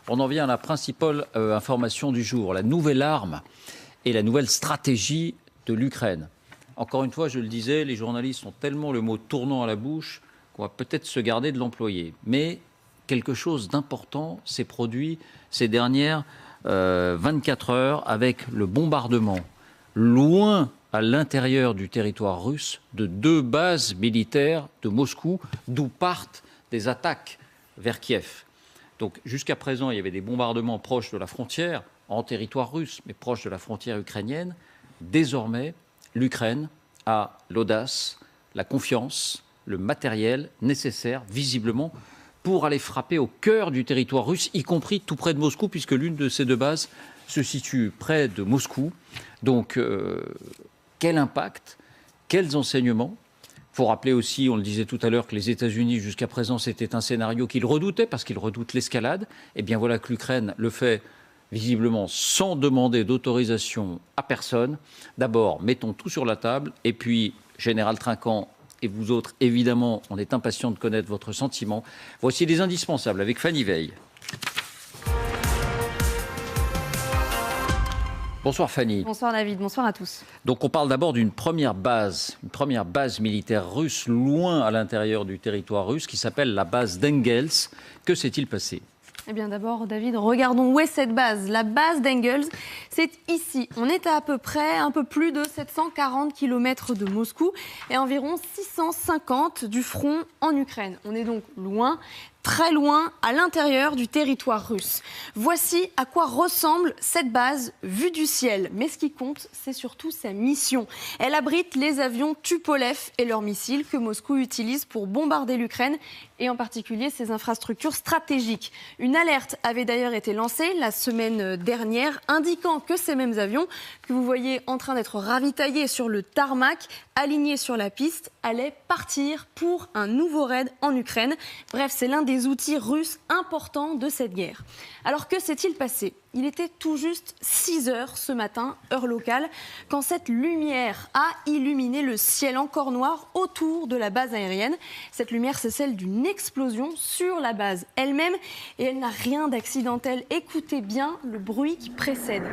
On en vient à la principale information du jour, la nouvelle arme et la nouvelle stratégie de l'Ukraine. Encore une fois, je le disais, les journalistes ont tellement le mot tournant à la bouche qu'on va peut-être se garder de l'employer. Mais quelque chose d'important s'est produit ces dernières 24 heures avec le bombardement loin à l'intérieur du territoire russe de 2 bases militaires de Moscou, d'où partent des attaques vers Kiev. Donc jusqu'à présent, il y avait des bombardements proches de la frontière, en territoire russe, mais proches de la frontière ukrainienne. Désormais, l'Ukraine a l'audace, la confiance, le matériel nécessaire, visiblement, pour aller frapper au cœur du territoire russe, y compris tout près de Moscou, puisque l'une de ces 2 bases se situe près de Moscou. Donc, quel impact, quels enseignements? Il faut rappeler aussi, on le disait tout à l'heure, que les États-Unis, jusqu'à présent, c'était un scénario qu'ils redoutaient, parce qu'ils redoutent l'escalade. Et bien voilà que l'Ukraine le fait visiblement sans demander d'autorisation à personne. D'abord, mettons tout sur la table, et puis, Général Trinquant, et vous autres, évidemment, on est impatients de connaître votre sentiment. Voici les indispensables avec Fanny Veil. Bonsoir Fanny. Bonsoir David, bonsoir à tous. Donc on parle d'abord d'une première base militaire russe loin à l'intérieur du territoire russe qui s'appelle la base d'Engels. Que s'est-il passé ? Eh bien d'abord, David, regardons où est cette base. La base d'Engels, c'est ici. On est à peu près un peu plus de 740 km de Moscou et environ 650 du front en Ukraine. On est donc loin, très loin, à l'intérieur du territoire russe. Voici à quoi ressemble cette base vue du ciel. Mais ce qui compte, c'est surtout sa mission. Elle abrite les avions Tupolev et leurs missiles que Moscou utilise pour bombarder l'Ukraine et en particulier ses infrastructures stratégiques. Une alerte avait d'ailleurs été lancée la semaine dernière, indiquant que ces mêmes avions, que vous voyez en train d'être ravitaillés sur le tarmac, alignés sur la piste, allaient partir pour un nouveau raid en Ukraine. Bref, c'est l'un des outils russes importants de cette guerre. Alors que s'est-il passé ? Il était tout juste 6 heures ce matin, heure locale, quand cette lumière a illuminé le ciel encore noir autour de la base aérienne. Cette lumière, c'est celle d'une explosion sur la base elle-même et elle n'a rien d'accidentel. Écoutez bien le bruit qui précède.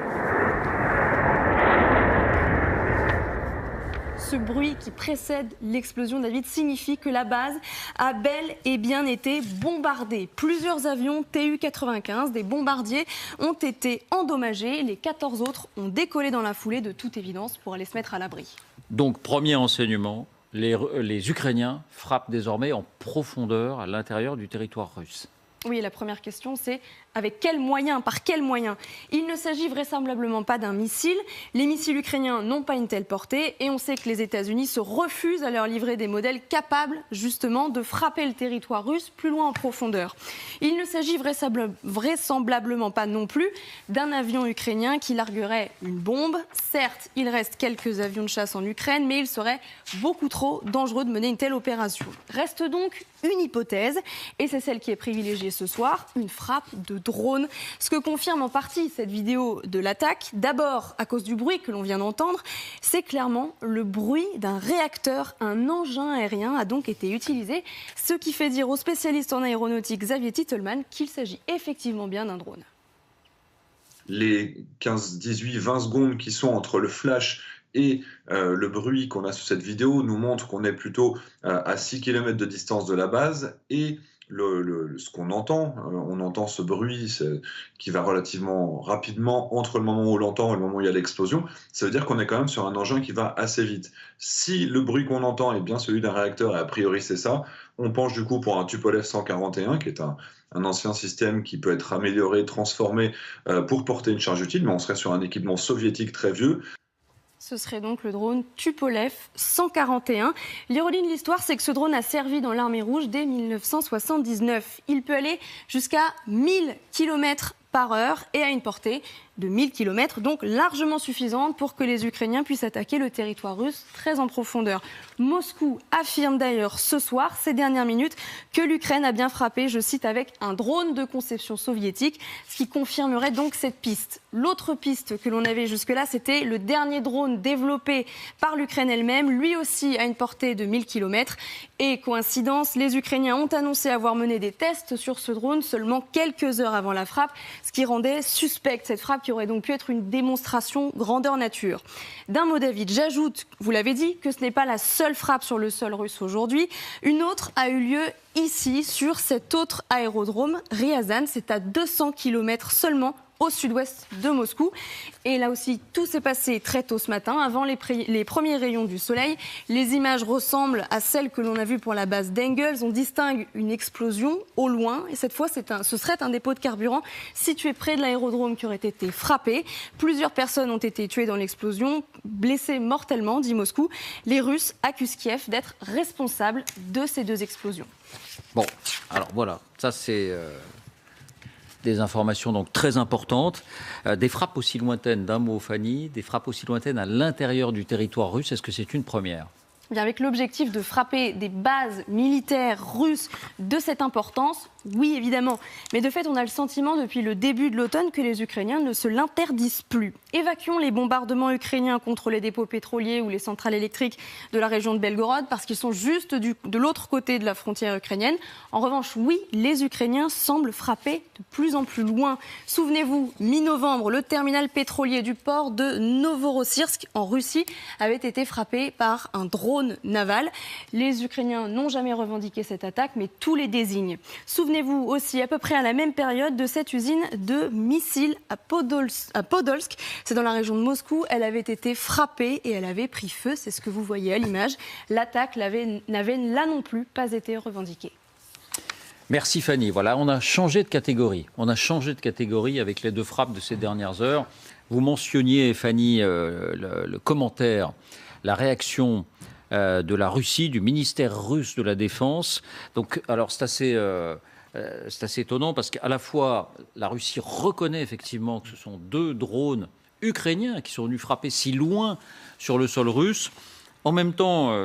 Ce bruit qui précède l'explosion, David, signifie que la base a bel et bien été bombardée. Plusieurs avions Tu-95, des bombardiers, ont été endommagés. Les 14 autres ont décollé dans la foulée, de toute évidence, pour aller se mettre à l'abri. Donc, premier enseignement, les Ukrainiens frappent désormais en profondeur à l'intérieur du territoire russe. Oui, la première question, c'est avec quels moyens, par quels moyens ? Il ne s'agit vraisemblablement pas d'un missile. Les missiles ukrainiens n'ont pas une telle portée et on sait que les États-Unis se refusent à leur livrer des modèles capables, justement, de frapper le territoire russe plus loin en profondeur. Il ne s'agit vraisemblablement pas non plus d'un avion ukrainien qui larguerait une bombe. Certes, il reste quelques avions de chasse en Ukraine, mais il serait beaucoup trop dangereux de mener une telle opération. Reste donc une hypothèse, et c'est celle qui est privilégiée ce soir, une frappe de drone. Ce que confirme en partie cette vidéo de l'attaque, d'abord à cause du bruit que l'on vient d'entendre, c'est clairement le bruit d'un réacteur. Un engin aérien a donc été utilisé, ce qui fait dire au spécialiste en aéronautique Xavier Titelman qu'il s'agit effectivement bien d'un drone. Les 15, 18, 20 secondes qui sont entre le flash et le bruit qu'on a sur cette vidéo nous montrent qu'on est plutôt à 6 km de distance de la base et ce qu'on entend, on entend ce bruit qui va relativement rapidement entre le moment où on l'entend et le moment où il y a l'explosion. Ça veut dire qu'on est quand même sur un engin qui va assez vite. Si le bruit qu'on entend est bien celui d'un réacteur, et a priori c'est ça, on penche du coup pour un Tupolev 141, qui est un ancien système qui peut être amélioré, transformé pour porter une charge utile, mais on serait sur un équipement soviétique très vieux. Ce serait donc le drone Tupolev 141. L'ironie de l'histoire, c'est que ce drone a servi dans l'armée rouge dès 1979. Il peut aller jusqu'à 1000 km par heure et à une portée de 1000 km, donc largement suffisante pour que les Ukrainiens puissent attaquer le territoire russe très en profondeur. Moscou affirme d'ailleurs ce soir, ces dernières minutes, que l'Ukraine a bien frappé, je cite, avec un drone de conception soviétique, ce qui confirmerait donc cette piste. L'autre piste que l'on avait jusque-là, c'était le dernier drone développé par l'Ukraine elle-même, lui aussi à une portée de 1000 km. Et coïncidence, les Ukrainiens ont annoncé avoir mené des tests sur ce drone seulement quelques heures avant la frappe, ce qui rendait suspecte cette frappe qui aurait donc pu être une démonstration grandeur nature. D'un mot, David, j'ajoute, vous l'avez dit, que ce n'est pas la seule frappe sur le sol russe aujourd'hui. Une autre a eu lieu ici, sur cet autre aérodrome, Ryazan. C'est à 200 km seulement au sud-ouest de Moscou. Et là aussi, tout s'est passé très tôt ce matin, avant les premiers rayons du soleil. Les images ressemblent à celles que l'on a vues pour la base d'Engels. On distingue une explosion au loin. Et cette fois, ce serait un dépôt de carburant situé près de l'aérodrome qui aurait été frappé. Plusieurs personnes ont été tuées dans l'explosion, blessées mortellement, dit Moscou. Les Russes accusent Kiev d'être responsable de ces deux explosions. Bon, alors voilà, ça c'est des informations donc très importantes. Des frappes aussi lointaines, d'un mot Fanny, des frappes aussi lointaines à l'intérieur du territoire russe, est-ce que c'est une première ? Bien, avec l'objectif de frapper des bases militaires russes de cette importance, oui évidemment. Mais de fait, on a le sentiment depuis le début de l'automne que les Ukrainiens ne se l'interdisent plus. Évacuons les bombardements ukrainiens contre les dépôts pétroliers ou les centrales électriques de la région de Belgorod parce qu'ils sont juste de l'autre côté de la frontière ukrainienne. En revanche, oui, les Ukrainiens semblent frapper de plus en plus loin. Souvenez-vous, mi-novembre, le terminal pétrolier du port de Novorossiysk en Russie avait été frappé par un drone naval. Les Ukrainiens n'ont jamais revendiqué cette attaque, mais tous les désignent. Souvenez-vous aussi, à peu près à la même période, de cette usine de missiles à Podolsk. C'est dans la région de Moscou. Elle avait été frappée et elle avait pris feu. C'est ce que vous voyez à l'image. L'attaque n'avait là non plus pas été revendiquée. Merci Fanny. Voilà, on a changé de catégorie. On a changé de catégorie avec les deux frappes de ces dernières heures. Vous mentionniez, Fanny, le commentaire, la réaction de la Russie, du ministère russe de la Défense. Donc, alors c'est assez étonnant parce qu'à la fois la Russie reconnaît effectivement que ce sont deux drones ukrainiens qui sont venus frapper si loin sur le sol russe. En même temps,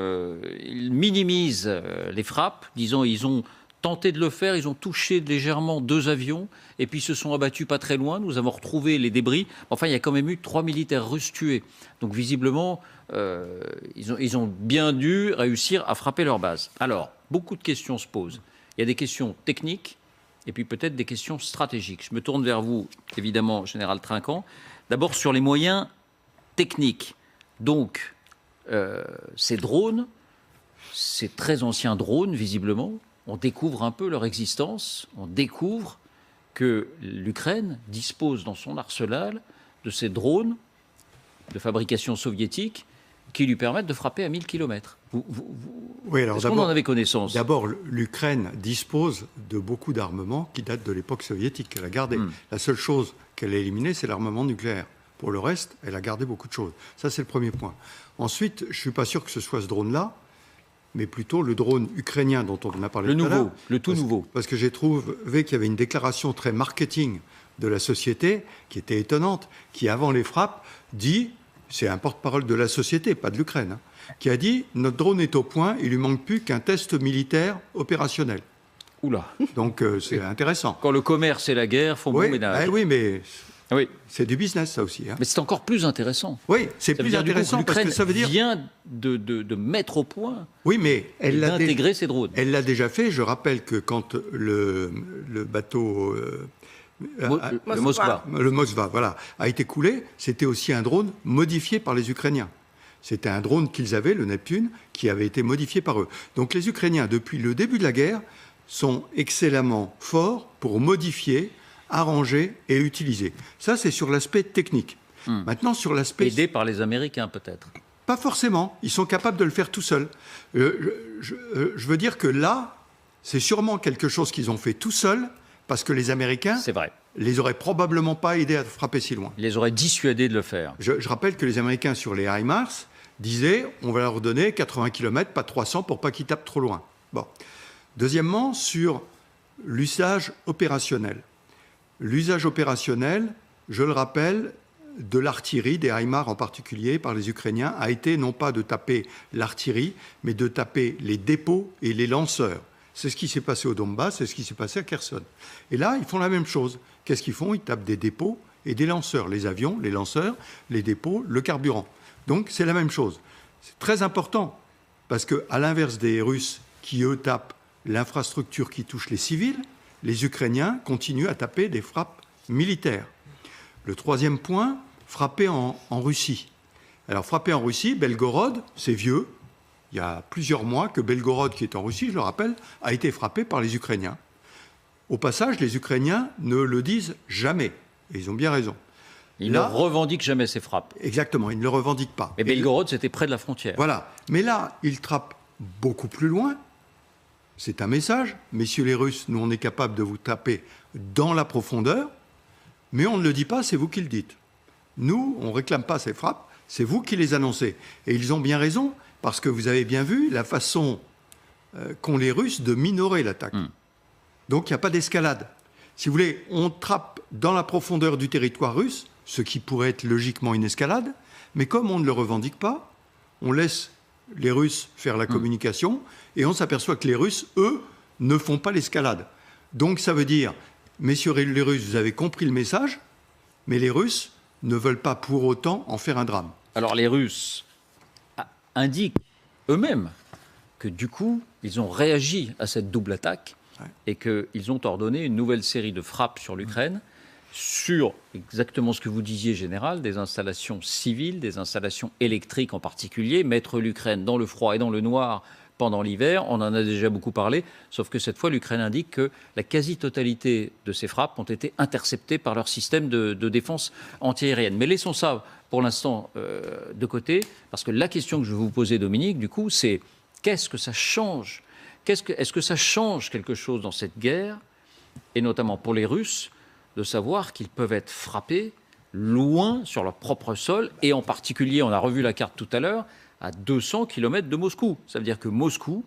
ils minimisent les frappes, disant ils ont tenté de le faire, ils ont touché légèrement deux avions et puis se sont abattus pas très loin. Nous avons retrouvé les débris. Enfin, il y a quand même eu 3 militaires russes tués. Donc visiblement, ils ont bien dû réussir à frapper leur base. Alors, beaucoup de questions se posent. Il y a des questions techniques et puis peut-être des questions stratégiques. Je me tourne vers vous, évidemment, Général Trinquant. D'abord sur les moyens techniques. Donc, ces drones, ces très anciens drones, visiblement, on découvre un peu leur existence. On découvre que l'Ukraine dispose dans son arsenal de ces drones de fabrication soviétique qui lui permettent de frapper à 1000 km. Oui, alors est-ce qu'on en avait connaissance ? D'abord, l'Ukraine dispose de beaucoup d'armements qui datent de l'époque soviétique, qu'elle a gardé. La seule chose qu'elle a éliminée, c'est l'armement nucléaire. Pour le reste, elle a gardé beaucoup de choses. Ça, c'est le premier point. Ensuite, je ne suis pas sûr que ce soit ce drone-là, mais plutôt le drone ukrainien dont on a parlé tout à l'heure. Le tout nouveau. Parce que j'ai trouvé qu'il y avait une déclaration très marketing de la société, qui était étonnante, qui, avant les frappes, dit, c'est un porte-parole de la société, pas de l'Ukraine, qui a dit « Notre drone est au point, il lui manque plus qu'un test militaire opérationnel ». Oula. Donc c'est intéressant. Quand le commerce et la guerre font bon ménage. Oui, mais oui. C'est du business, ça aussi. Mais c'est encore plus intéressant. Oui, c'est plus intéressant parce que ça veut dire... vient de mettre au point, oui, mais elle d'intégrer ces drones. Elle l'a déjà fait. Je rappelle que quand le bateau... le Moskva, voilà, a été coulé, c'était aussi un drone modifié par les Ukrainiens. C'était un drone qu'ils avaient, le Neptune, qui avait été modifié par eux. Donc les Ukrainiens, depuis le début de la guerre, sont excellemment forts pour modifier, arranger et utiliser. Ça, c'est sur l'aspect technique. Maintenant, sur l'aspect... Aidé par les Américains, peut-être. Pas forcément. Ils sont capables de le faire tout seuls. Je veux dire que là, c'est sûrement quelque chose qu'ils ont fait tout seuls, parce que les Américains c'est vrai. Les auraient probablement pas aidés à frapper si loin. Ils les auraient dissuadés de le faire. Je rappelle que les Américains, sur les HIMARS, disaient on va leur donner 80 km, pas 300, pour pas qu'ils tapent trop loin. Bon. Deuxièmement, sur l'usage opérationnel. l'usage opérationnel, je le rappelle, de l'artillerie, des HIMARS en particulier, par les Ukrainiens, a été non pas de taper l'artillerie, mais de taper les dépôts et les lanceurs. C'est ce qui s'est passé au Donbass, c'est ce qui s'est passé à Kherson. Et là, ils font la même chose. Qu'est-ce qu'ils font? Ils tapent des dépôts et des lanceurs. Les avions, les lanceurs, les dépôts, le carburant. Donc, c'est la même chose. C'est très important, parce qu'à l'inverse des Russes qui, eux, tapent l'infrastructure qui touche les civils, les Ukrainiens continuent à taper des frappes militaires. Le troisième point, frapper en Russie. Alors, frapper en Russie, Belgorod, c'est vieux. Il y a plusieurs mois que Belgorod, qui est en Russie, je le rappelle, a été frappé par les Ukrainiens. Au passage, les Ukrainiens ne le disent jamais. Et ils ont bien raison. Ils ne revendiquent jamais ces frappes. Exactement, ils ne le revendiquent pas. Et Belgorod, c'était près de la frontière. Voilà. Mais là, ils frappent beaucoup plus loin. C'est un message. Messieurs les Russes, nous, on est capable de vous taper dans la profondeur. Mais on ne le dit pas, c'est vous qui le dites. Nous, on ne réclame pas ces frappes, c'est vous qui les annoncez. Et ils ont bien raison, parce que vous avez bien vu la façon qu'ont les Russes de minorer l'attaque. Donc il n'y a pas d'escalade. Si vous voulez, on trappe dans la profondeur du territoire russe, ce qui pourrait être logiquement une escalade, mais comme on ne le revendique pas, on laisse les Russes faire la communication, et on s'aperçoit que les Russes, eux, ne font pas l'escalade. Donc ça veut dire... Messieurs les Russes, vous avez compris le message, mais les Russes ne veulent pas pour autant en faire un drame. Alors les Russes indiquent eux-mêmes que du coup, ils ont réagi à cette double attaque et qu'ils ont ordonné une nouvelle série de frappes sur l'Ukraine, sur exactement ce que vous disiez, Général, des installations civiles, des installations électriques en particulier, mettre l'Ukraine dans le froid et dans le noir pendant l'hiver. On en a déjà beaucoup parlé, sauf que cette fois, l'Ukraine indique que la quasi-totalité de ces frappes ont été interceptées par leur système de défense antiaérienne. Mais laissons ça pour l'instant de côté, parce que la question que je vais vous poser, Dominique, du coup, c'est qu'est-ce que ça change? Est-ce que ça change quelque chose dans cette guerre, et notamment pour les Russes, de savoir qu'ils peuvent être frappés loin sur leur propre sol, et en particulier, on a revu la carte tout à l'heure, à 200 km de Moscou. Ça veut dire que Moscou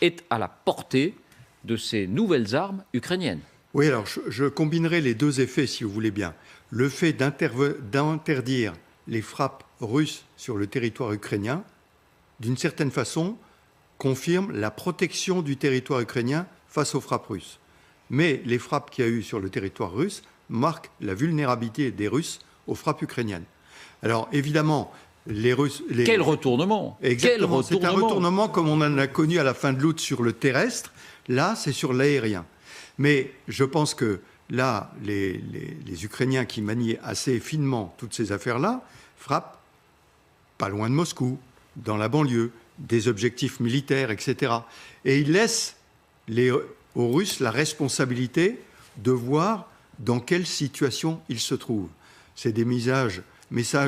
est à la portée de ces nouvelles armes ukrainiennes. Oui, alors je combinerai les deux effets, si vous voulez bien. Le fait d'interdire les frappes russes sur le territoire ukrainien, d'une certaine façon, confirme la protection du territoire ukrainien face aux frappes russes. Mais les frappes qu'il y a eu sur le territoire russe marquent la vulnérabilité des Russes aux frappes ukrainiennes. Alors évidemment... Quel retournement! Exactement, c'est un retournement comme on en a connu à la fin de l'août sur le terrestre. Là, c'est sur l'aérien. Mais je pense que là, les Ukrainiens qui manient assez finement toutes ces affaires-là frappent pas loin de Moscou, dans la banlieue, des objectifs militaires, etc. Et ils laissent aux Russes la responsabilité de voir dans quelle situation ils se trouvent. C'est des messages...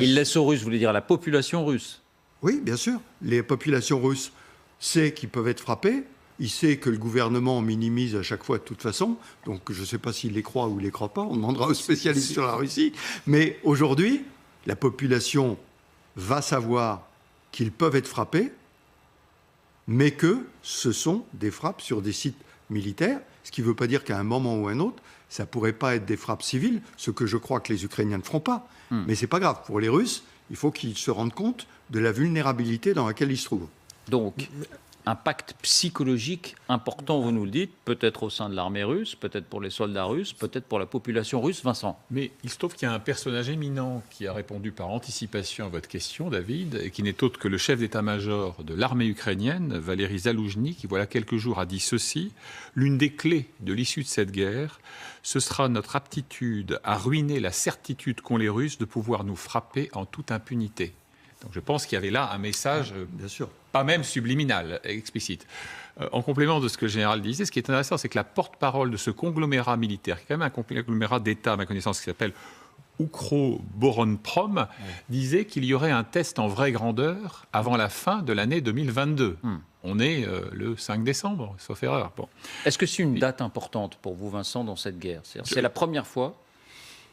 Il laisse aux Russes, vous voulez dire à la population russe? Oui, bien sûr. Les populations russes savent qu'ils peuvent être frappés. Ils savent que le gouvernement minimise à chaque fois de toute façon. Donc je ne sais pas s'il les croit ou il les croit pas. On demandera aux spécialistes sur la Russie. Mais aujourd'hui, la population va savoir qu'ils peuvent être frappés, mais que ce sont des frappes sur des sites militaires. Ce qui ne veut pas dire qu'à un moment ou à un autre, ça ne pourrait pas être des frappes civiles, ce que je crois que les Ukrainiens ne feront pas. Mais ce n'est pas grave. Pour les Russes, il faut qu'ils se rendent compte de la vulnérabilité dans laquelle ils se trouvent. Donc, un pacte psychologique important, vous nous le dites, peut-être au sein de l'armée russe, peut-être pour les soldats russes, peut-être pour la population russe. Vincent? Mais il se trouve qu'il y a un personnage éminent qui a répondu par anticipation à votre question, David, et qui n'est autre que le chef d'état-major de l'armée ukrainienne, Valéry Zaloujny, qui, voilà quelques jours, a dit ceci: l'une des clés de l'issue de cette guerre, ce sera notre aptitude à ruiner la certitude qu'ont les Russes de pouvoir nous frapper en toute impunité. Donc je pense qu'il y avait là un message, bien sûr, pas même subliminal, explicite. En complément de ce que le général disait, ce qui est intéressant, c'est que la porte-parole de ce conglomérat militaire, qui est quand même un conglomérat d'État, à ma connaissance, qui s'appelle Ukroboronprom, disait qu'il y aurait un test en vraie grandeur avant la fin de l'année 2022. On est le 5 décembre, sauf erreur. Bon. Est-ce que c'est une date importante pour vous, Vincent, dans cette guerre? C'est la première fois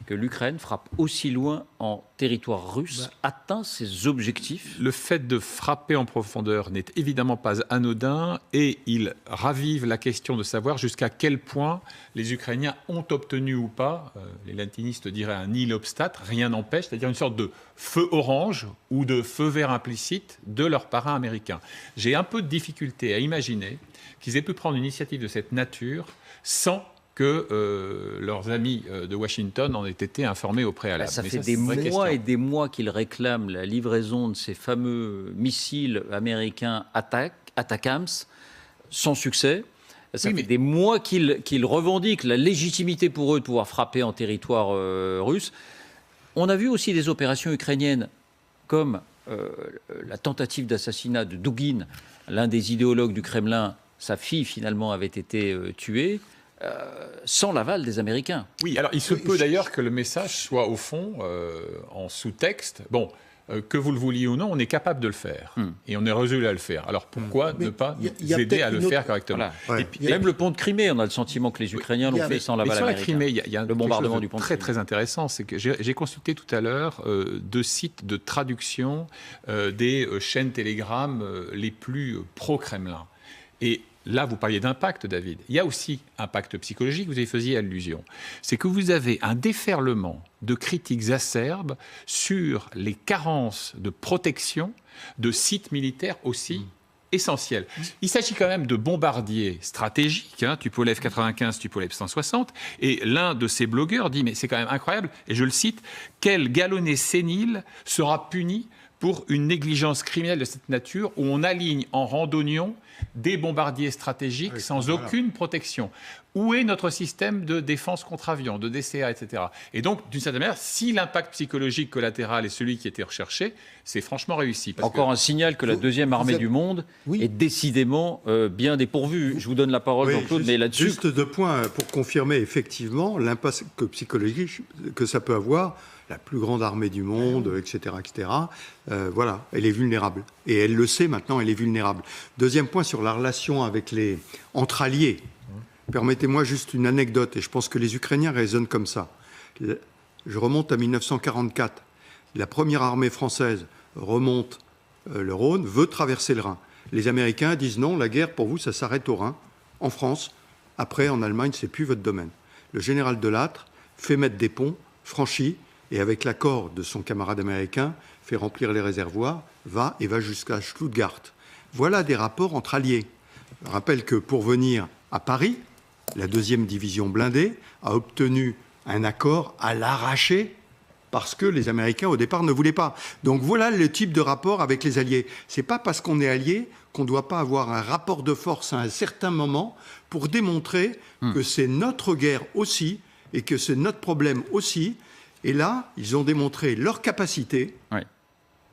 que l'Ukraine frappe aussi loin en territoire russe, atteint ses objectifs? Le fait de frapper en profondeur n'est évidemment pas anodin et il ravive la question de savoir jusqu'à quel point les Ukrainiens ont obtenu ou pas, les latinistes diraient un nihil obstat, rien n'empêche, c'est-à-dire une sorte de feu orange ou de feu vert implicite de leurs parrains américains. J'ai un peu de difficulté à imaginer qu'ils aient pu prendre une initiative de cette nature sans que leurs amis de Washington en aient été informés au préalable. Ça fait des mois et des mois qu'ils réclament la livraison de ces fameux missiles américains Attackams, sans succès. Ça fait des mois qu'ils revendiquent la légitimité pour eux de pouvoir frapper en territoire russe. On a vu aussi des opérations ukrainiennes comme la tentative d'assassinat de Douguine, l'un des idéologues du Kremlin. Sa fille, finalement, avait été tuée. Sans l'aval des Américains. Oui, alors il se peut d'ailleurs que le message soit au fond, en sous-texte, bon, que vous le vouliez ou non, on est capable de le faire. Et on est résolu à le faire. Alors pourquoi ne pas nous aider à le faire correctement? Voilà. Et puis, même le pont de Crimée, on a le sentiment que les Ukrainiens l'ont fait sans l'aval américain. Sur la Crimée, il y a le bombardement du pont de Crimée. Très intéressant, c'est que j'ai consulté tout à l'heure 2 sites de traduction des chaînes Telegram les plus pro-Kremlin. Et là, vous parliez d'impact, David. Il y a aussi un pacte psychologique, vous y faisiez allusion. C'est que vous avez un déferlement de critiques acerbes sur les carences de protection de sites militaires aussi essentiels. Il s'agit quand même de bombardiers stratégiques, Tupolev 95, Tupolev 160, et l'un de ces blogueurs dit, mais c'est quand même incroyable, et je le cite, « Quel galonné sénile sera puni pour une négligence criminelle de cette nature où on aligne en rang d'oignon des bombardiers stratégiques sans aucune protection. Où est notre système de défense contre avion, de DCA, etc. » Et donc, d'une certaine manière, si l'impact psychologique collatéral est celui qui était recherché, c'est franchement réussi. Encore un signal que la deuxième armée du monde est décidément bien dépourvue. Je vous donne la parole, Jean-Claude, mais là-dessus... Juste 2 points pour confirmer effectivement l'impact psychologique que ça peut avoir. La plus grande armée du monde, etc., etc. Voilà, elle est vulnérable. Et elle le sait maintenant, elle est vulnérable. Deuxième point sur la relation entre alliés. Permettez-moi juste une anecdote, et je pense que les Ukrainiens raisonnent comme ça. Je remonte à 1944. La première armée française remonte le Rhône, veut traverser le Rhin. Les Américains disent non, la guerre pour vous, ça s'arrête au Rhin. En France, après, en Allemagne, c'est plus votre domaine. Le général Delattre fait mettre des ponts, franchit, et avec l'accord de son camarade américain, fait remplir les réservoirs, va jusqu'à Stuttgart. Voilà des rapports entre alliés. Je rappelle que pour venir à Paris, la 2e division blindée a obtenu un accord à l'arraché parce que les Américains, au départ, ne voulaient pas. Donc voilà le type de rapport avec les alliés. Ce n'est pas parce qu'on est allié qu'on ne doit pas avoir un rapport de force à un certain moment pour démontrer que c'est notre guerre aussi et que c'est notre problème aussi. Et là, ils ont démontré leur capacité.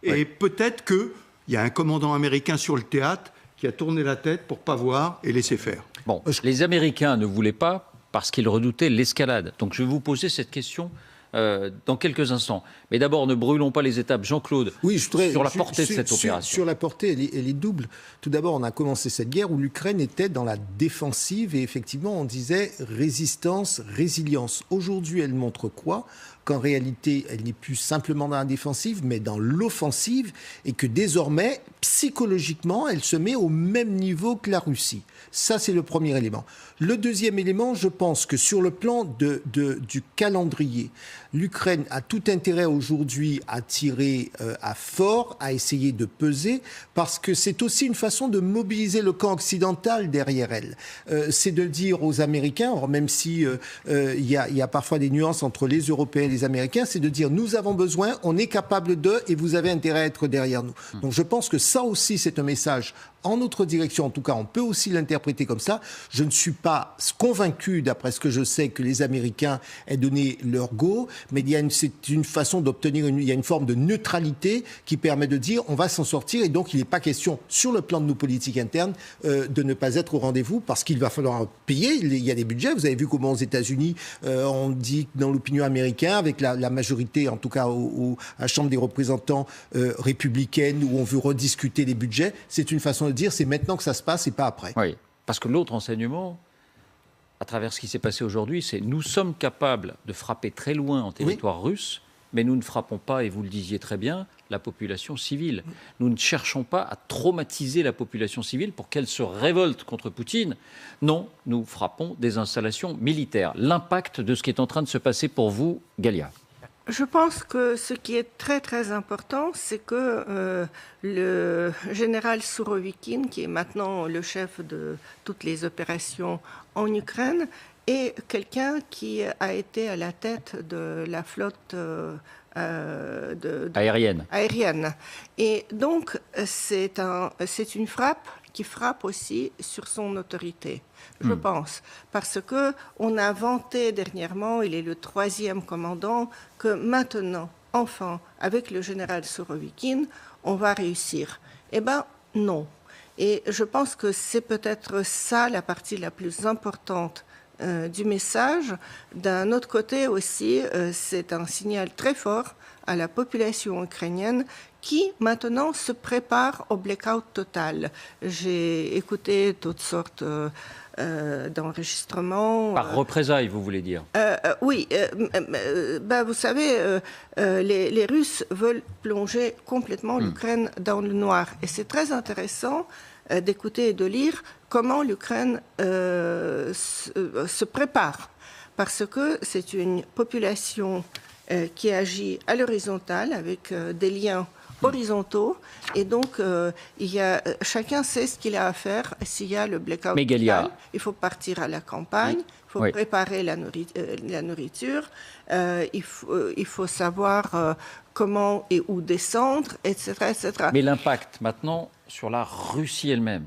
Et peut-être qu'il y a un commandant américain sur le théâtre qui a tourné la tête pour ne pas voir et laisser faire. Bon, les Américains ne voulaient pas parce qu'ils redoutaient l'escalade. Donc je vais vous poser cette question dans quelques instants. Mais d'abord, ne brûlons pas les étapes. Jean-Claude, sur la portée de cette opération. Sur la portée, elle est double. Tout d'abord, on a commencé cette guerre où l'Ukraine était dans la défensive et effectivement, on disait résistance, résilience. Aujourd'hui, elle montre quoi ? Qu'en réalité, elle n'est plus simplement dans la défensive, mais dans l'offensive, et que désormais, psychologiquement, elle se met au même niveau que la Russie. Ça, c'est le premier élément. Le deuxième élément, je pense que sur le plan du calendrier, l'Ukraine a tout intérêt aujourd'hui à tirer à fort, à essayer de peser, parce que c'est aussi une façon de mobiliser le camp occidental derrière elle. C'est de dire aux Américains, or même si il y a parfois des nuances entre les Européens et les Américains, c'est de dire nous avons besoin, on est capable de, et vous avez intérêt à être derrière nous. Donc je pense que ça aussi c'est un message en notre direction, en tout cas on peut aussi l'interpréter comme ça. Je ne suis pas convaincu, d'après ce que je sais, que les Américains aient donné leur go, mais c'est une façon d'obtenir, il y a une forme de neutralité qui permet de dire on va s'en sortir, et donc il n'est pas question, sur le plan de nos politiques internes, de ne pas être au rendez-vous, parce qu'il va falloir payer, il y a des budgets. Vous avez vu comment aux États-Unis, on dit dans l'opinion américaine, avec la majorité, en tout cas à la Chambre des représentants républicaine, où on veut rediscuter les budgets, c'est une façon de dire c'est maintenant que ça se passe et pas après. Oui, parce que l'autre enseignement, à travers ce qui s'est passé aujourd'hui, c'est nous sommes capables de frapper très loin en territoire russe, mais nous ne frappons pas, et vous le disiez très bien, la population civile. Nous ne cherchons pas à traumatiser la population civile pour qu'elle se révolte contre Poutine. Non, nous frappons des installations militaires. L'impact de ce qui est en train de se passer pour vous, Galia? Je pense que ce qui est très très important, c'est que le général Sourovikine, qui est maintenant le chef de toutes les opérations en Ukraine, est quelqu'un qui a été à la tête de la flotte aérienne. Et donc c'est une frappe qui frappe aussi sur son autorité, je pense. Parce qu'on a vanté dernièrement, il est le 3e commandant, que maintenant, enfin, avec le général Sourovikine, on va réussir. Eh bien, non. Et je pense que c'est peut-être ça la partie la plus importante du message. D'un autre côté aussi, c'est un signal très fort à la population ukrainienne qui maintenant se prépare au blackout total. J'ai écouté toutes sortes d'enregistrements. Par représailles, vous voulez dire? Oui. Vous savez, les Russes veulent plonger complètement l'Ukraine dans le noir. Et c'est très intéressant d'écouter et de lire comment l'Ukraine se prépare. Parce que c'est une population qui agit à l'horizontale avec des liens horizontaux et donc chacun sait ce qu'il a à faire s'il y a le blackout total. Il faut partir à la campagne, il faut préparer la nourriture, il faut savoir comment et où descendre, etc., etc. Mais l'impact maintenant sur la Russie elle-même,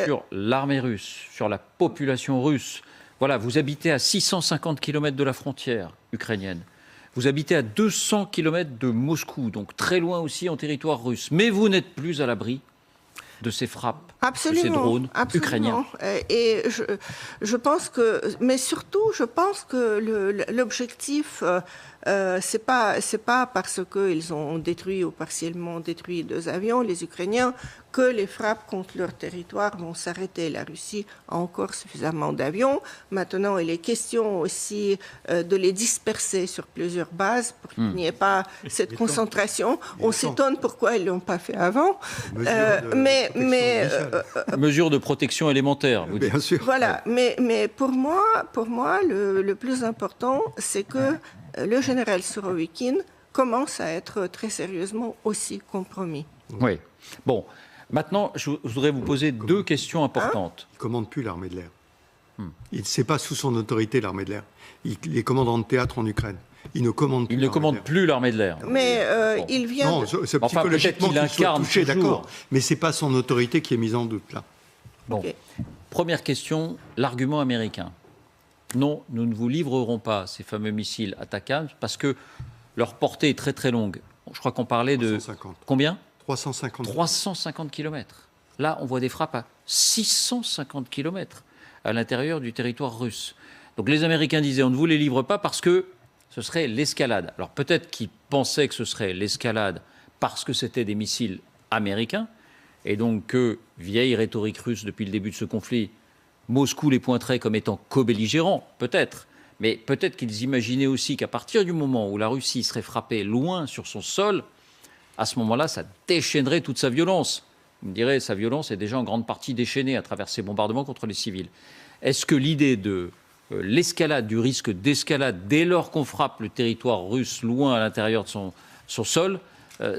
sur l'armée russe, sur la population russe. Voilà, vous habitez à 650 km de la frontière ukrainienne. Vous habitez à 200 km de Moscou, donc très loin aussi en territoire russe. Mais vous n'êtes plus à l'abri de ces frappes, de ces drones ukrainiens. Et je pense que, mais surtout, je pense que l'objectif, c'est pas parce qu'ils ont détruit ou partiellement détruit 2 avions, les Ukrainiens, que les frappes contre leur territoire vont s'arrêter. La Russie a encore suffisamment d'avions. Maintenant, il est question aussi de les disperser sur plusieurs bases pour qu'il n'y ait pas cette concentration. On s'étonne pourquoi ils ne l'ont pas fait avant. Mesure de protection élémentaire. Vous bien sûr. Voilà. Mais pour moi, le plus important, c'est que le général Sourovikine commence à être très sérieusement aussi compromis. Oui. Bon. Maintenant, je voudrais vous poser 2 questions importantes. Il ne commande plus l'armée de l'air. C'est pas sous son autorité, l'armée de l'air. Il est commandant de théâtre en Ukraine. Il ne commande plus l'armée de l'air. Mais il vient... Non, c'est psychologiquement qu'il soit touché, d'accord. Mais ce n'est pas son autorité qui est mise en doute, là. Bon. Okay. Première question, l'argument américain. Non, nous ne vous livrerons pas ces fameux missiles Attackams parce que leur portée est très très longue. Je crois qu'on parlait 350. De... Combien ? 350 km. Là, on voit des frappes à 650 km à l'intérieur du territoire russe. Donc les Américains disaient on ne vous les livre pas parce que ce serait l'escalade. Alors peut-être qu'ils pensaient que ce serait l'escalade parce que c'était des missiles américains et donc que, vieille rhétorique russe depuis le début de ce conflit, Moscou les pointerait comme étant co-belligérants, peut-être. Mais peut-être qu'ils imaginaient aussi qu'à partir du moment où la Russie serait frappée loin sur son sol, à ce moment-là, ça déchaînerait toute sa violence. Vous me direz, sa violence est déjà en grande partie déchaînée à travers ces bombardements contre les civils. Est-ce que l'idée de l'escalade, du risque d'escalade, dès lors qu'on frappe le territoire russe loin à l'intérieur de son sol,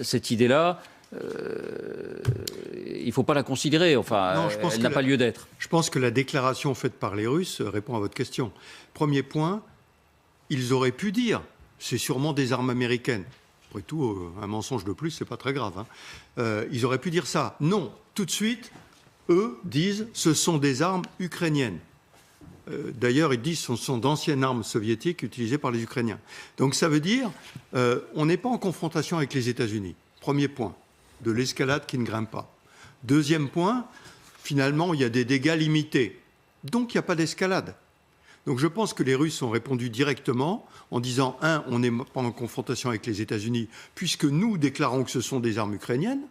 cette idée-là, il ne faut pas la considérer. Enfin, non, elle n'a pas lieu d'être. Je pense que la déclaration faite par les Russes répond à votre question. Premier point, ils auraient pu dire, c'est sûrement des armes américaines. Après tout, un mensonge de plus, c'est pas très grave. Ils auraient pu dire ça. Non, tout de suite, eux disent ce sont des armes ukrainiennes. D'ailleurs, ils disent ce sont d'anciennes armes soviétiques utilisées par les Ukrainiens. Donc ça veut dire on n'est pas en confrontation avec les États-Unis. Premier point, de l'escalade qui ne grimpe pas. Deuxième point, finalement, il y a des dégâts limités. Donc il n'y a pas d'escalade. Donc je pense que les Russes ont répondu directement en disant, on n'est pas en confrontation avec les États-Unis, puisque nous déclarons que ce sont des armes ukrainiennes.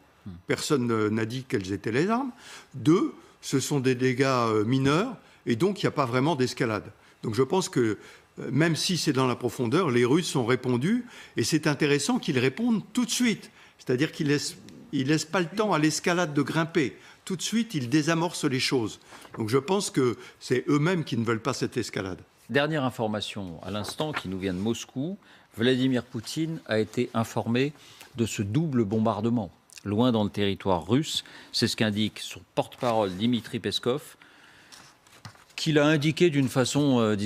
Personne n'a dit quelles étaient les armes. 2, ce sont des dégâts mineurs. et donc il n'y a pas vraiment d'escalade. Donc je pense que même si c'est dans la profondeur, les Russes ont répondu, et c'est intéressant qu'ils répondent tout de suite. C'est-à-dire qu'ils laissent pas le temps à l'escalade de grimper. Tout de suite, ils désamorcent les choses. Donc je pense que c'est eux-mêmes qui ne veulent pas cette escalade. Dernière information à l'instant qui nous vient de Moscou. Vladimir Poutine a été informé de ce double bombardement loin dans le territoire russe. C'est ce qu'indique son porte-parole Dmitri Peskov, qu'il a indiqué d'une façon,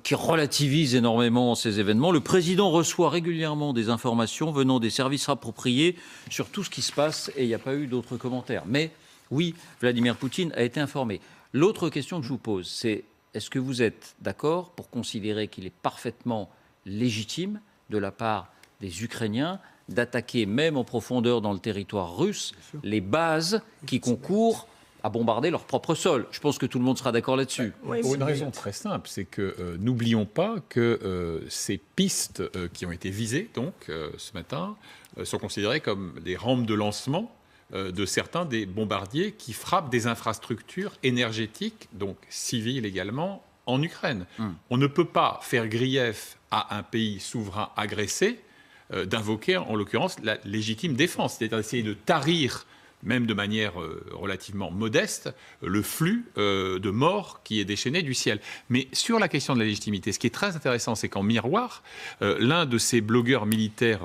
qui relativise énormément ces événements. Le président reçoit régulièrement des informations venant des services appropriés sur tout ce qui se passe et il n'y a pas eu d'autres commentaires. Mais oui, Vladimir Poutine a été informé. L'autre question que je vous pose, c'est est-ce que vous êtes d'accord pour considérer qu'il est parfaitement légitime de la part des Ukrainiens d'attaquer même en profondeur dans le territoire russe les bases qui concourent à bombarder leur propre sol? Je pense que tout le monde sera d'accord là-dessus. Oui, Pour une raison très simple, c'est que n'oublions pas que ces pistes qui ont été visées donc ce matin sont considérées comme des rampes de lancement de certains des bombardiers qui frappent des infrastructures énergétiques, donc civiles également, en Ukraine. On ne peut pas faire grief à un pays souverain agressé d'invoquer en l'occurrence la légitime défense, c'est-à-dire d'essayer de tarir même de manière relativement modeste, le flux de morts qui est déchaîné du ciel. Mais sur la question de la légitimité, ce qui est très intéressant, c'est qu'en miroir, l'un de ces blogueurs militaires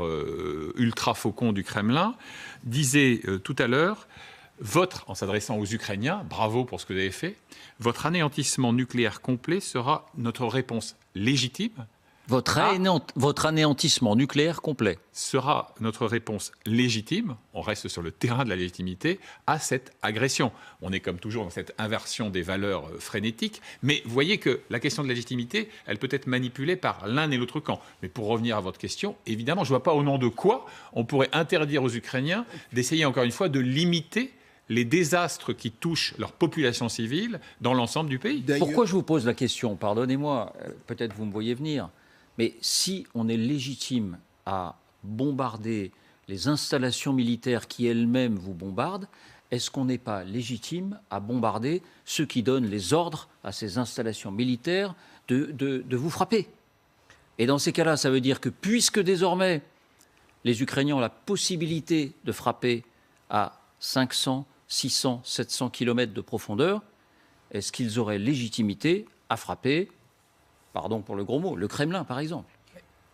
ultra-faucons du Kremlin disait tout à l'heure, en s'adressant aux Ukrainiens, bravo pour ce que vous avez fait, votre anéantissement nucléaire complet sera notre réponse légitime. Votre anéantissement nucléaire complet Sera notre réponse légitime, on reste sur le terrain de la légitimité, à cette agression. On est comme toujours dans cette inversion des valeurs frénétiques, mais vous voyez que la question de la légitimité, elle peut être manipulée par l'un et l'autre camp. Mais pour revenir à votre question, évidemment, je ne vois pas au nom de quoi on pourrait interdire aux Ukrainiens d'essayer encore une fois de limiter les désastres qui touchent leur population civile dans l'ensemble du pays. Pourquoi je vous pose la question? Pardonnez-moi, peut-être vous me voyez venir. Mais si on est légitime à bombarder les installations militaires qui elles-mêmes vous bombardent, est-ce qu'on n'est pas légitime à bombarder ceux qui donnent les ordres à ces installations militaires de vous frapper? Et dans ces cas-là, ça veut dire que puisque désormais les Ukrainiens ont la possibilité de frapper à 500, 600, 700 km de profondeur, est-ce qu'ils auraient légitimité à frapper, pardon pour le gros mot, le Kremlin, par exemple?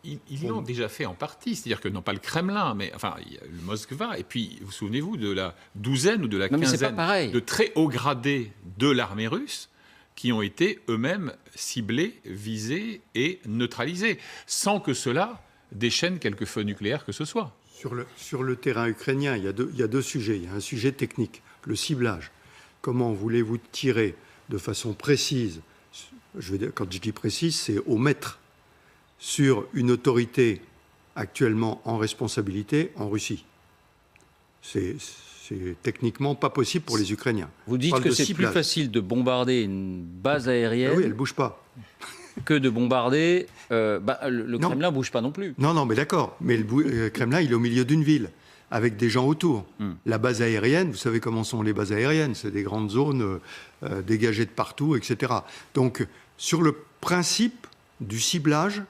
Ils l'ont déjà fait en partie, c'est-à-dire que non pas le Kremlin, mais enfin il y a le Moskva, et puis vous souvenez-vous de la douzaine ou de la quinzaine de très hauts gradés de l'armée russe qui ont été eux-mêmes ciblés, visés et neutralisés, sans que cela déchaîne quelque feu nucléaire que ce soit. Sur le terrain ukrainien, il y a deux sujets. Il y a un sujet technique, le ciblage. Comment voulez-vous tirer de façon précise, quand je dis précise, c'est au mètre, sur une autorité actuellement en responsabilité en Russie? C'est techniquement pas possible pour les Ukrainiens. Vous dites que c'est plus facile de bombarder une base aérienne oui, elle ne bouge pas. que de bombarder... le Kremlin ne bouge pas non plus. Non, mais d'accord. Mais le Kremlin, il est au milieu d'une ville, avec des gens autour. La base aérienne, vous savez comment sont les bases aériennes, c'est des grandes zones dégagées de partout, etc. Donc, sur le principe du ciblage,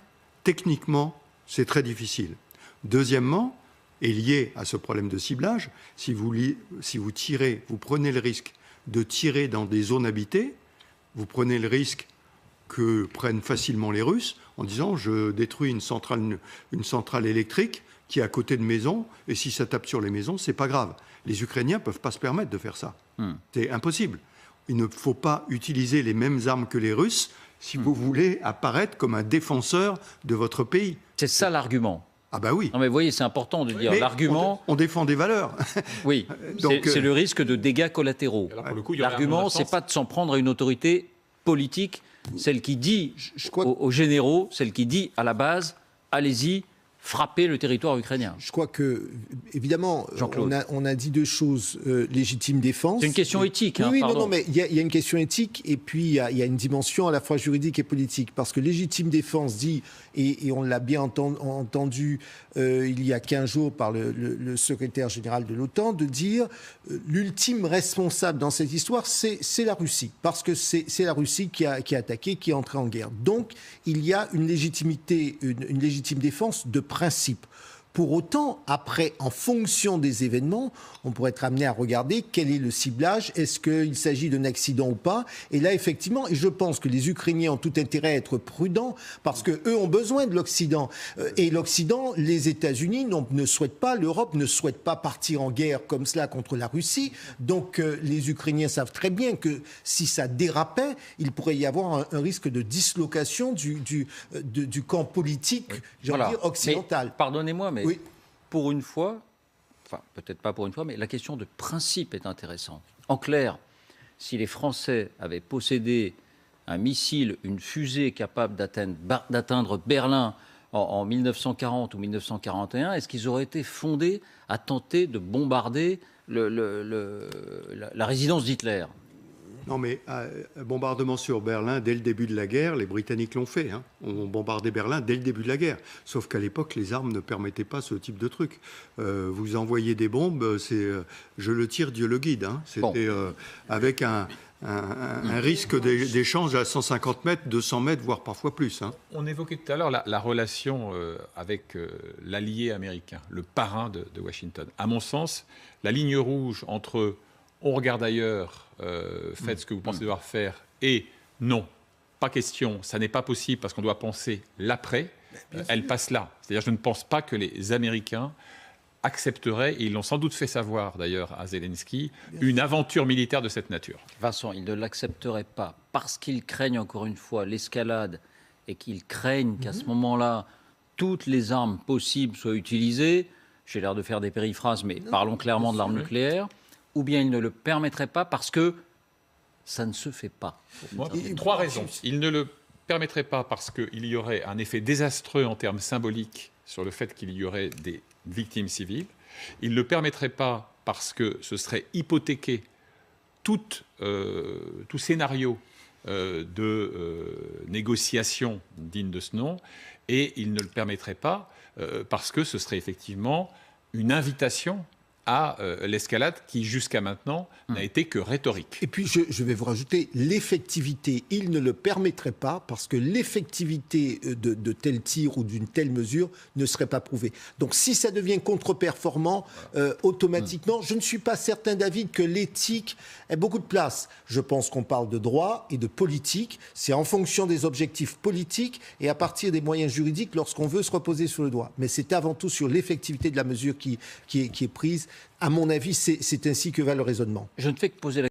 techniquement, c'est très difficile. Deuxièmement, et lié à ce problème de ciblage, si vous tirez, vous prenez le risque de tirer dans des zones habitées, vous prenez le risque que prennent facilement les Russes en disant je détruis une centrale électrique qui est à côté de maisons, et si ça tape sur les maisons, c'est pas grave. Les Ukrainiens ne peuvent pas se permettre de faire ça. C'est impossible. Il ne faut pas utiliser les mêmes armes que les Russes si vous voulez apparaître comme un défenseur de votre pays. C'est ça l'argument. Ah bah oui. Non mais vous voyez, c'est important de dire l'argument... On défend des valeurs. Oui, c'est le risque de dégâts collatéraux. L'argument, c'est pas de s'en prendre à une autorité politique, celle qui dit aux généraux, celle qui dit à la base, allez-y, frapper le territoire ukrainien. Je crois que, évidemment, Jean-Claude. on a dit deux choses. Légitime défense. C'est une question éthique. Oui, hein, oui, pardon. non, mais il y a une question éthique et puis il y a une dimension à la fois juridique et politique. Parce que légitime défense dit, et on l'a bien entendu il y a 15 jours par le secrétaire général de l'OTAN, de dire l'ultime responsable dans cette histoire, c'est la Russie. Parce que c'est la Russie qui a attaqué, qui est entrée en guerre. Donc, il y a une légitime défense de principe. Pour autant, après, en fonction des événements, on pourrait être amené à regarder quel est le ciblage, est-ce qu'il s'agit d'un accident ou pas. Et là, effectivement, et je pense que les Ukrainiens ont tout intérêt à être prudents parce qu'eux ont besoin de l'Occident. Et l'Occident, les États-Unis ne souhaitent pas, l'Europe ne souhaite pas partir en guerre comme cela contre la Russie. Donc, les Ukrainiens savent très bien que si ça dérapait, il pourrait y avoir un risque de dislocation du camp politique, j'ai envie de dire, occidental. Mais, pardonnez-moi, mais oui. Pour une fois, enfin peut-être pas pour une fois, mais la question de principe est intéressante. En clair, si les Français avaient possédé un missile, une fusée capable d'atteindre Berlin en 1940 ou 1941, est-ce qu'ils auraient été fondés à tenter de bombarder la résidence d'Hitler ? Non, mais bombardement sur Berlin, dès le début de la guerre, les Britanniques l'ont fait. Hein. On bombardait Berlin dès le début de la guerre. Sauf qu'à l'époque, les armes ne permettaient pas ce type de truc. Vous envoyez des bombes, c'est je le tire, Dieu le guide. Hein. C'était avec un risque d'échange à 150 mètres, 200 mètres, voire parfois plus. Hein. On évoquait tout à l'heure la relation avec l'allié américain, le parrain de Washington. À mon sens, la ligne rouge entre on regarde ailleurs, faites ce que vous pensez devoir faire, et non, pas question, ça n'est pas possible parce qu'on doit penser l'après, elle passe là. C'est-à-dire, je ne pense pas que les Américains accepteraient, et ils l'ont sans doute fait savoir d'ailleurs à Zelensky, une aventure militaire de cette nature. Vincent, ils ne l'accepteraient pas parce qu'ils craignent encore une fois l'escalade et qu'ils craignent qu'à ce moment-là, toutes les armes possibles soient utilisées. J'ai l'air de faire des périphrases, mais parlons clairement de l'arme nucléaire. Ou bien il ne le permettrait pas parce que ça ne se fait pas. Moi, trois raisons. Il ne le permettrait pas parce qu'il y aurait un effet désastreux en termes symboliques sur le fait qu'il y aurait des victimes civiles. Il ne le permettrait pas parce que ce serait hypothéquer tout scénario de négociation digne de ce nom. Et il ne le permettrait pas parce que ce serait effectivement une invitation à l'escalade qui, jusqu'à maintenant, n'a été que rhétorique. Et puis, je vais vous rajouter l'effectivité. Il ne le permettrait pas parce que l'effectivité de tel tir ou d'une telle mesure ne serait pas prouvée. Donc, si ça devient contre-performant, automatiquement, je ne suis pas certain, David, que l'éthique ait beaucoup de place. Je pense qu'on parle de droit et de politique. C'est en fonction des objectifs politiques et à partir des moyens juridiques lorsqu'on veut se reposer sur le droit. Mais c'est avant tout sur l'effectivité de la mesure qui est prise. À mon avis, c'est ainsi que va le raisonnement. Je ne fais que poser la